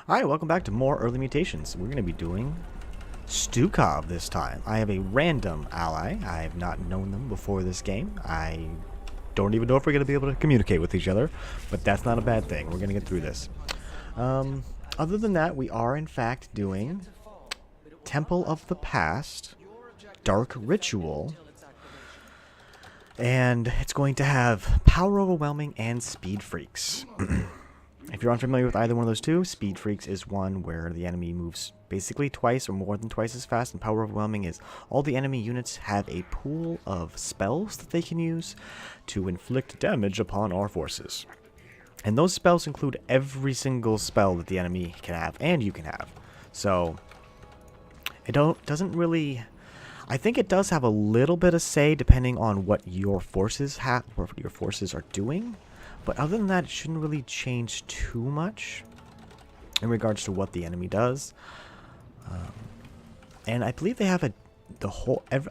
Alright, welcome back to more early mutations. We're going to be doing Stukov this time. I have a random ally. I have not known them before this game. I don't even know if we're going to be able to communicate with each other, but that's not a bad thing. We're going to get through this. Other than that, we are in fact doing Temple of the Past, Dark Ritual, and it's going to have Power Overwhelming and Speed Freaks. If you're unfamiliar with either one of those two, Speed Freaks is one where the enemy moves basically twice or more than twice as fast, and Power Overwhelming is all the enemy units have a pool of spells that they can use to inflict damage upon our forces. And those spells include every single spell that the enemy can have, and you can have. So, doesn't really... I think it does have a little bit of say depending on what your forces have, or what your forces are doing. But other than that, it shouldn't really change too much in regards to what the enemy does. And I believe they have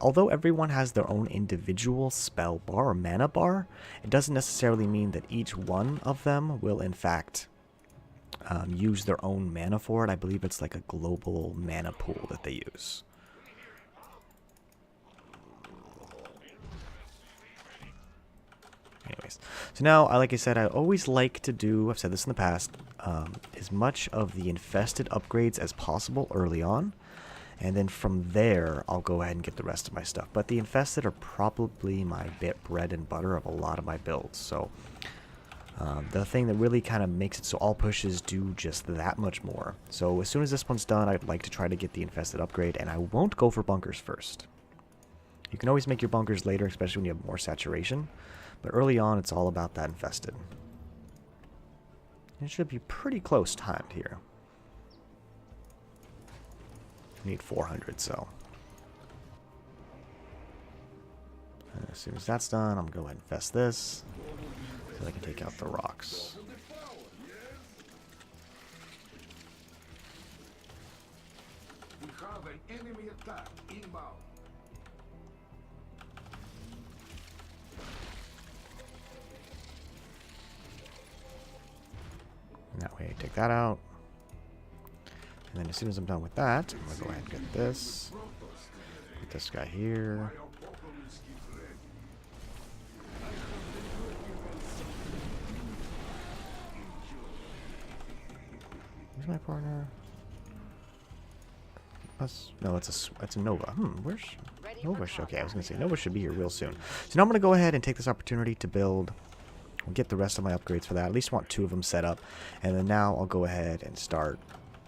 although everyone has their own individual spell bar or mana bar, it doesn't necessarily mean that each one of them will in fact use their own mana for it. I believe it's like a global mana pool that they use. Anyways, so now, like I said, I always like to do, I've said this in the past, as much of the infested upgrades as possible early on. And then from there, I'll go ahead and get the rest of my stuff. But the infested are probably my bread and butter of a lot of my builds. So the thing that really kind of makes it so all pushes do just that much more. So as soon as this one's done, I'd like to try to get the infested upgrade. And I won't go for bunkers first. You can always make your bunkers later, especially when you have more saturation. But early on, it's all about that infested. It should be pretty close timed here. I need 400, so. And as soon as that's done, I'm going to go ahead and infest this. So I can take out the rocks. We have an enemy attack inbound. And that way I take that out. And then as soon as I'm done with that, I'm going to go ahead and get this. Put this guy here. Where's my partner? No, it's a Nova. Where's Nova? Okay, I was going to say Nova should be here real soon. So now I'm going to go ahead and take this opportunity to build... I'll get the rest of my upgrades for that. I at least want 2 of them set up. And then now I'll go ahead and start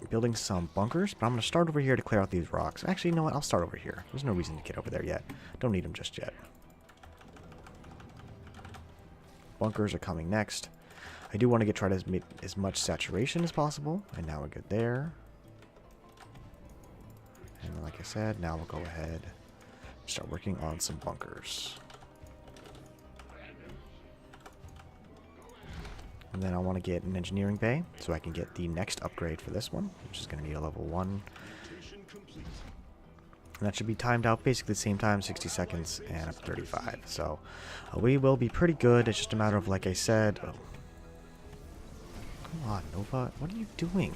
building some bunkers. But I'm going to start over here to clear out these rocks. Actually, you know what? I'll start over here. There's no reason to get over there yet. Don't need them just yet. Bunkers are coming next. I do want to try to make as much saturation as possible. And now we're good there. And like I said, now we'll go ahead and start working on some bunkers. And then I want to get an engineering bay so I can get the next upgrade for this one, which is going to be a level 1. And that should be timed out basically the same time, 60 seconds and up to 35. So we will be pretty good. It's just a matter of, like I said... Oh. Come on, Nova. What are you doing?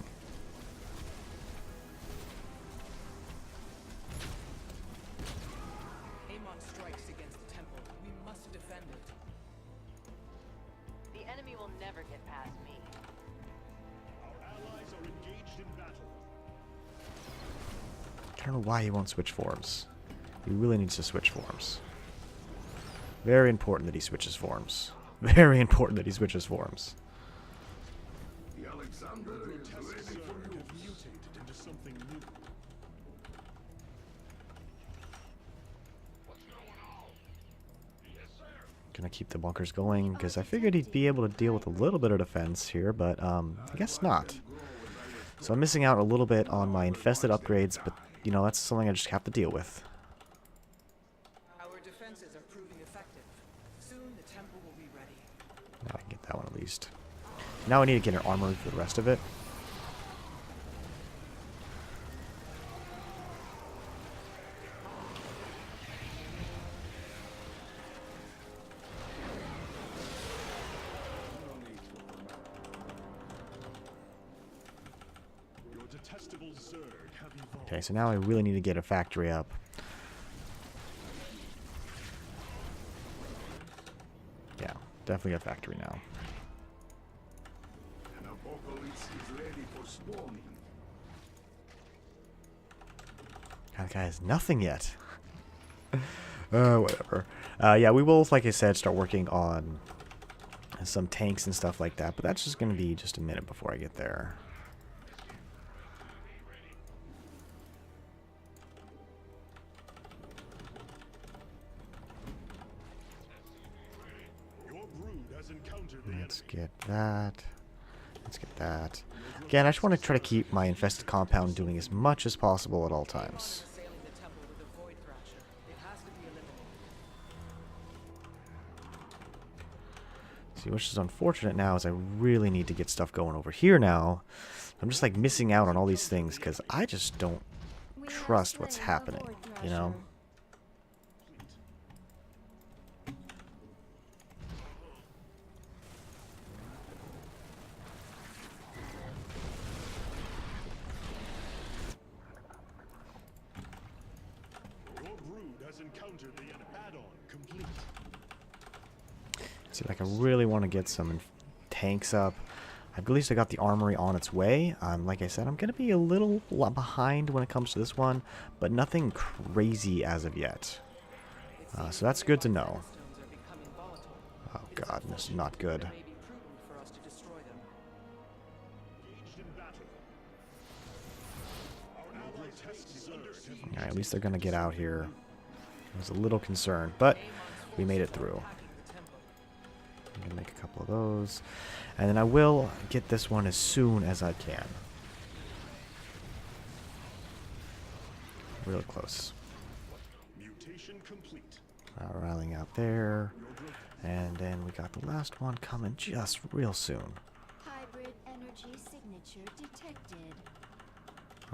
Strikes against the temple. We must defend it. The enemy will never get past me. Our allies are engaged in battle. I don't know why he won't switch forms. He really needs to switch forms. Very important that he switches forms. Very important that he switches forms. The Alexander is ready for use. Mutated into something new. Gonna keep the bunkers going because I figured he'd be able to deal with a little bit of defense here, but I guess not. So I'm missing out a little bit on my infested upgrades, but you know, that's something I just have to deal with. Our defenses are proving effective. Soon the temple will be ready. Now I can get that one at least. Now I need to get an armory for the rest of it. detestable Zerg have evolved. Okay, so now I really need to get a factory up. Yeah, definitely a factory now. An apocalypse is ready for spawning. That guy has nothing yet. Whatever. Yeah, we will, like I said, start working on some tanks and stuff like that, but that's just going to be just a minute before I get there. Your brood has encountered the Let's enemy. get that. Let's get that. Again, I just want to try to keep my infested compound doing as much as possible at all times. Assailing the temple with a void thrasher. It has to be eliminated. See, which is unfortunate now is I really need to get stuff going over here now. I'm just like missing out on all these things because I just don't trust what's happening, you know? Your brood has encountered the enemy. Add-on complete. See, like I really want to get some tanks up. At least I got the armory on its way. Like I said, I'm going to be a little behind when it comes to this one, but nothing crazy as of yet. So that's good to know. Stones are becoming volatile. Oh god, this is not good. It may be prudent for us to destroy them. Engaged in battle. Our allies Zerg have Alright, at least they're going to get out here. I was a little concerned, but we made it through. Attacking the temple. I'm going to make a couple of those. And then I will get this one as soon as I can. Really close. mutation complete. Rallying out there. And then we got the last one coming just real soon. Hybrid energy signature detected.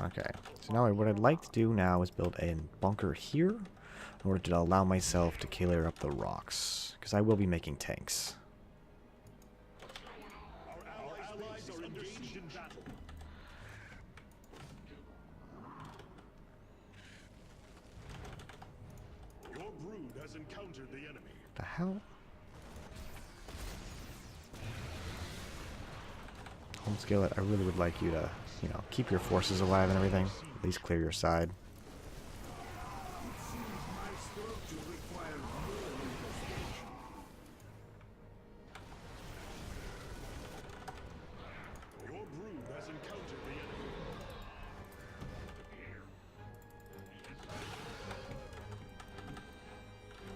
Okay, so now what I'd like to do now is build a bunker here in order to allow myself to clear up the rocks. Because I will be making tanks. Our allies are engaged in battle. Your brood has encountered the enemy. The hell? Home Skillet, I really would like you to, you know, keep your forces alive and everything. At least clear your side. My structure requires more investigation. Your brood has encountered the enemy.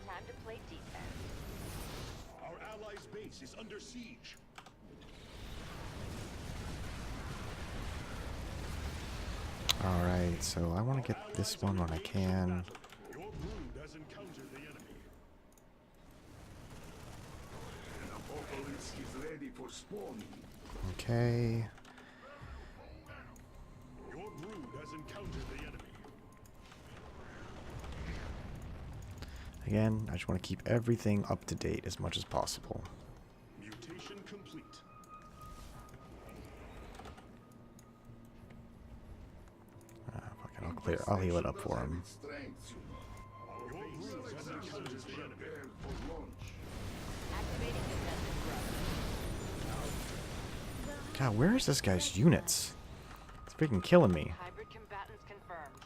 Time to play defense. Our allies' base is under siege. Alright, so I want to get this one when I can. Your brood has encountered the enemy. An apocalypse is ready for spawning. Okay. Your brood has encountered the enemy. Again, I just want to keep everything up to date as much as possible. Mutation complete. Fucking, I'll heal it up for him. Strength, you know. Your brood has encountered the enemy. Prepare for launch. Activating defensive growth. God, where is this guy's units? It's freaking killing me. Hybrid combatants confirmed.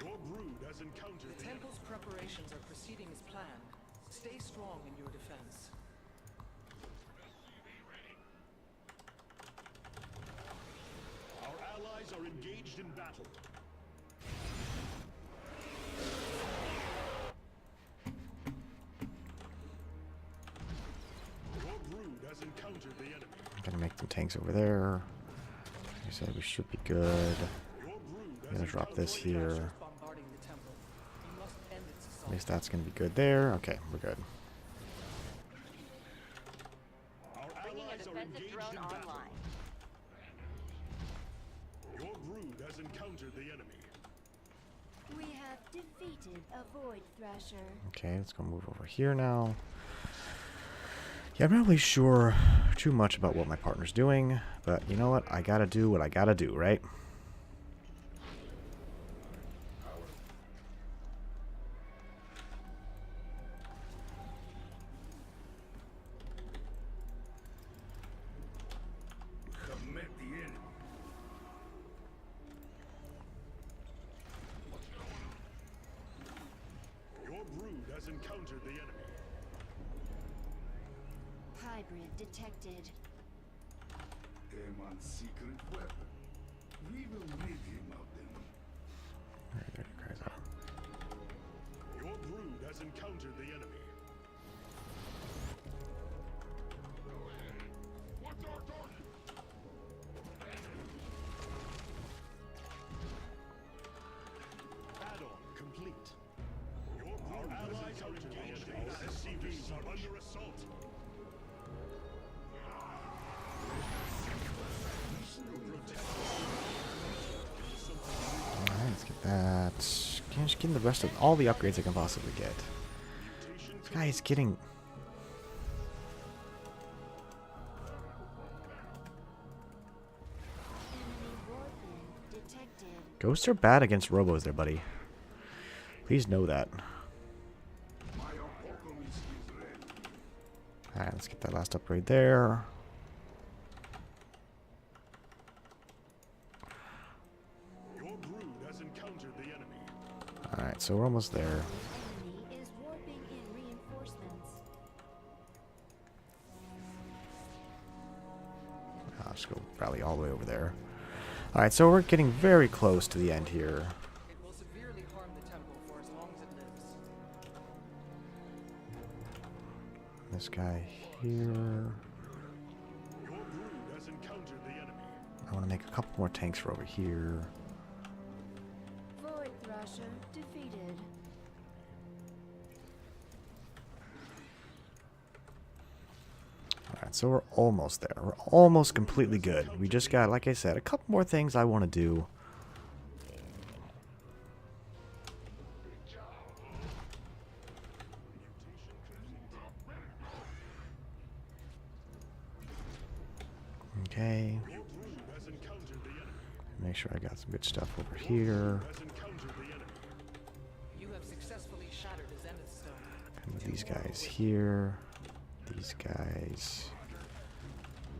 Your brood has encountered The the enemy. temple's preparations are proceeding as planned. Stay strong in your defense. Our allies are engaged in battle. Your brood has encountered the enemy. I'm gonna make some tanks over there. Like I said, we should be good. Your brood I'm has gonna drop this Void here. Thrasher's bombarding the temple. You must end its At assault. least that's gonna be good there. Okay, we're good. Our Bringing a allies are defensive engaged drone in battle. online. Your brood has encountered the enemy. We have defeated a void thrasher. Okay, let's go move over here now. Yeah, I'm not really sure too much about what my partner's doing, but you know what? I gotta do what I gotta do, right? Have met the enemy. Your brood has encountered the enemy. Hybrid detected. Eman's secret weapon. We will rid him of them. There it cries out. Your brood has encountered the enemy. What's our target? Add-on complete. Your brood allies are engaged. Our SCVs are under assault. Alright, let's get that. Can I just get the rest of all the upgrades I can possibly get? This guy is getting. Enemy warfare detected. Ghosts are bad against robos there, buddy. Please know that. My apocalypse is ready. Alright, let's get that last upgrade there. Your brood has encountered the enemy. Alright, so we're almost there. Enemy is warping in reinforcements. I'll just go rally all the way over there. Alright, so we're getting very close to the end here. It will severely harm the temple for as long as it lives. This guy here. Your brood has encountered the enemy. I want to make a couple more tanks for over here. Void Thrasher defeated. Alright, so we're almost there. We're almost completely good. We just got, like I said, a couple more things I want to do. Okay. Your brood has encountered the enemy. Make sure I got some good stuff over here. Has encountered the enemy. You have successfully shattered a zenith stone. And with these guys here. These guys.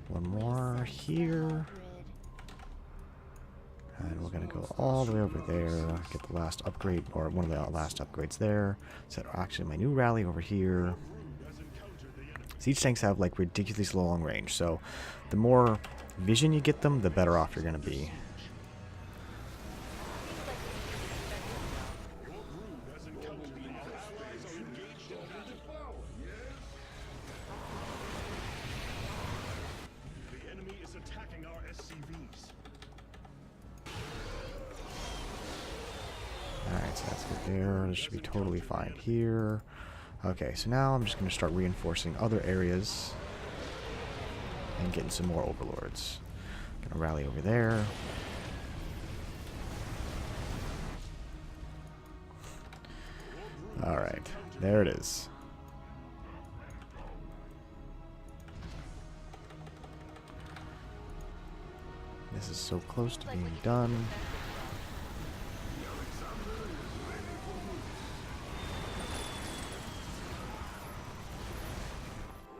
One more here. Hybrid. And we're going to go all the way over there. Get the last upgrade, or one of the last upgrades there. Set actually my new rally over here. So each tanks have like ridiculously long range. So the more vision you get them, the better off you're going to be. Your brood has encountered the enemy. Our allies are engaged in battle. The enemy is attacking our SCVs. Alright, so that's good there. This should be totally fine here. Okay, so now I'm just going to start reinforcing other areas. And getting some more overlords. Gonna rally over there. Alright, there it is. This is so close to being done.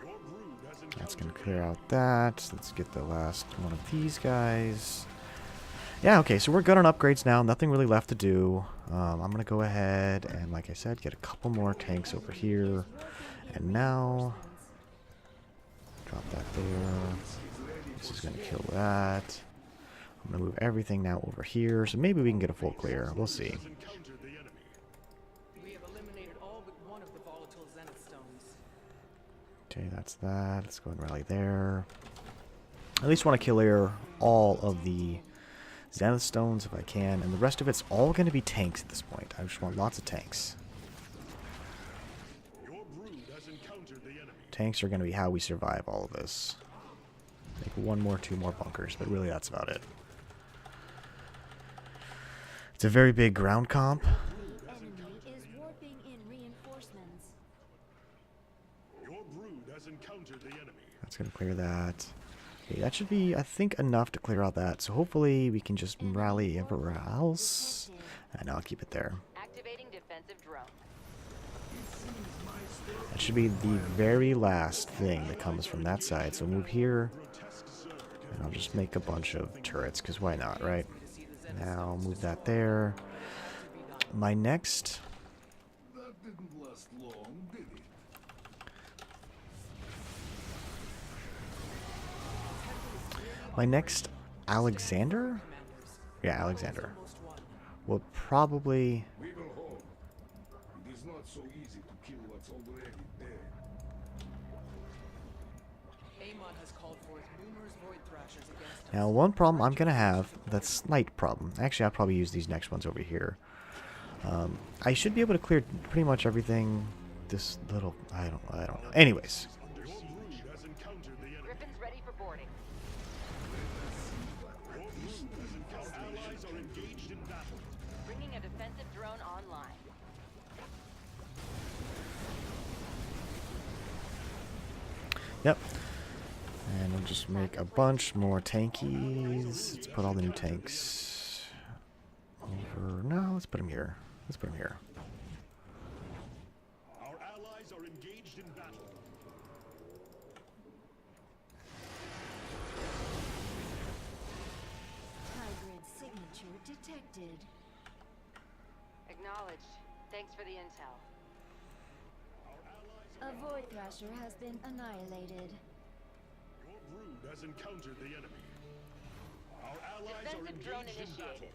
Your brood has encountered. That's gonna clear out that. Let's get the last one of these guys. Yeah, okay, so we're good on upgrades now. Nothing really left to do. I'm gonna go ahead and, like I said, get a couple more tanks over here. And now, drop that there. This is gonna kill that. I'm gonna move everything now over here, so maybe we can get a full clear. We'll see. Has encountered the enemy. We have eliminated all but one of the volatile zenith stones. Okay, that's that. Let's go and rally there. I at least want to clear all of the Zenith Stones if I can, and the rest of it's all going to be tanks at this point. I just want lots of tanks. Your brood has encountered the enemy. Tanks are going to be how we survive all of this. Make one more, two more bunkers, but really that's about it. It's a very big ground comp. Enemy is warping in reinforcements. Your brood has encountered the enemy. That's going to clear that. Okay, that should be, I think, enough to clear out that. So hopefully we can just rally everywhere else. And I'll keep it there. Activating defensive drone. That should be the very last thing that comes from that side. So move here. And I'll just make a bunch of turrets, because why not, right? Now move that there. My next... That didn't last long, did it? My next Alexander? Yeah, Alexander. Will probably... We will hold. It is not so easy to kill what's already dead. Amon has called forth numerous void thrashers against us. Now, one problem I'm going to have, that's a slight problem. Actually, I'll probably use these next ones over here. I should be able to clear pretty much everything. This little... I don't know. Anyways. Your brood has encountered the enemy. Griffin's ready for boarding. Your allies are engaged in battle. Bringing a defensive drone online. Yep. And we'll just make a bunch more tankies. Let's put all the new tanks over... No, let's put them here. Let's put them here. Our allies are engaged in battle. Hybrid signature detected. Acknowledged. Thanks for the intel. A void thrasher has been annihilated. Your brood has encountered the enemy. Our allies are Defensive drone engaged in battle. initiated.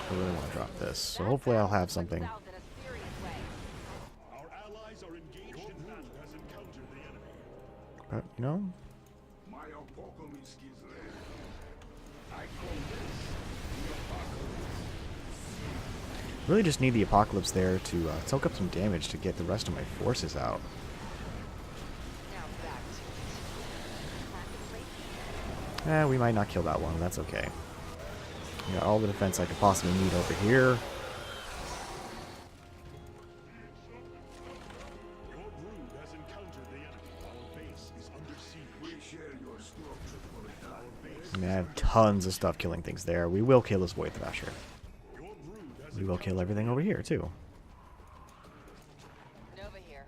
I really want to drop this. So hopefully I'll have something. South in a serious way. Our allies are engaged in battle. Has encountered the enemy. But, you know, My apocalypse is ready. I call this the apocalypse. really just need the apocalypse there to soak up some damage to get the rest of my forces out. Now back to it. Time to play defense. We might not kill that one. That's okay. Got all the defense I could possibly need over here. Your brood has encountered the enemy. Our base is under siege. We share your structure for a time. I mean, I have tons of stuff killing things there. We will kill this Void Thrasher. Your brood has We will kill everything over here, too. Nova here.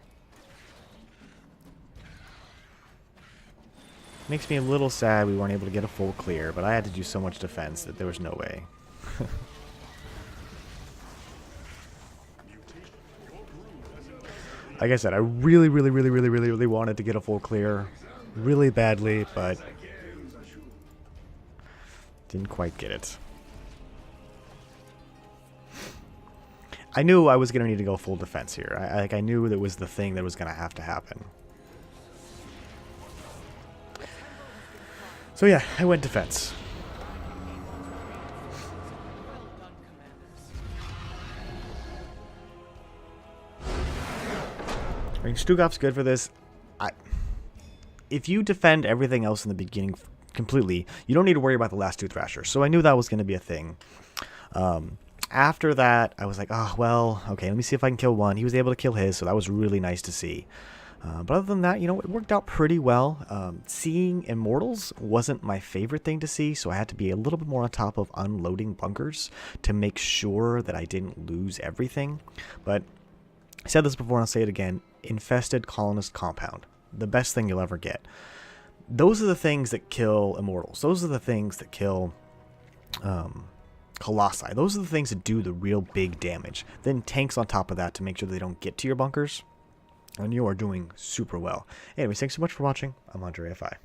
Makes me a little sad we weren't able to get a full clear, but I had to do so much defense that there was no way. Like I said, I really wanted to get a full clear. Really badly, but didn't quite get it. I knew I was going to need to go full defense here. I knew that was the thing that was going to have to happen. So yeah, I went defense. Well done, commanders. I mean, Stukov's good for this. If you defend everything else in the beginning completely, you don't need to worry about the last two Thrashers. So I knew that was going to be a thing. After that, I was like, oh, well, okay, let me see if I can kill one. He was able to kill his, so that was really nice to see. But other than that, you know, it worked out pretty well. Seeing Immortals wasn't my favorite thing to see, so I had to be a little bit more on top of unloading bunkers to make sure that I didn't lose everything. But I said this before and I'll say it again. Infested Colonist Compound. The best thing you'll ever get. Those are the things that kill Immortals. Those are the things that kill Colossi. Those are the things that do the real big damage. Then tanks on top of that to make sure they don't get to your bunkers. And you are doing super well. Anyways, thanks so much for watching. I'm Andre FI.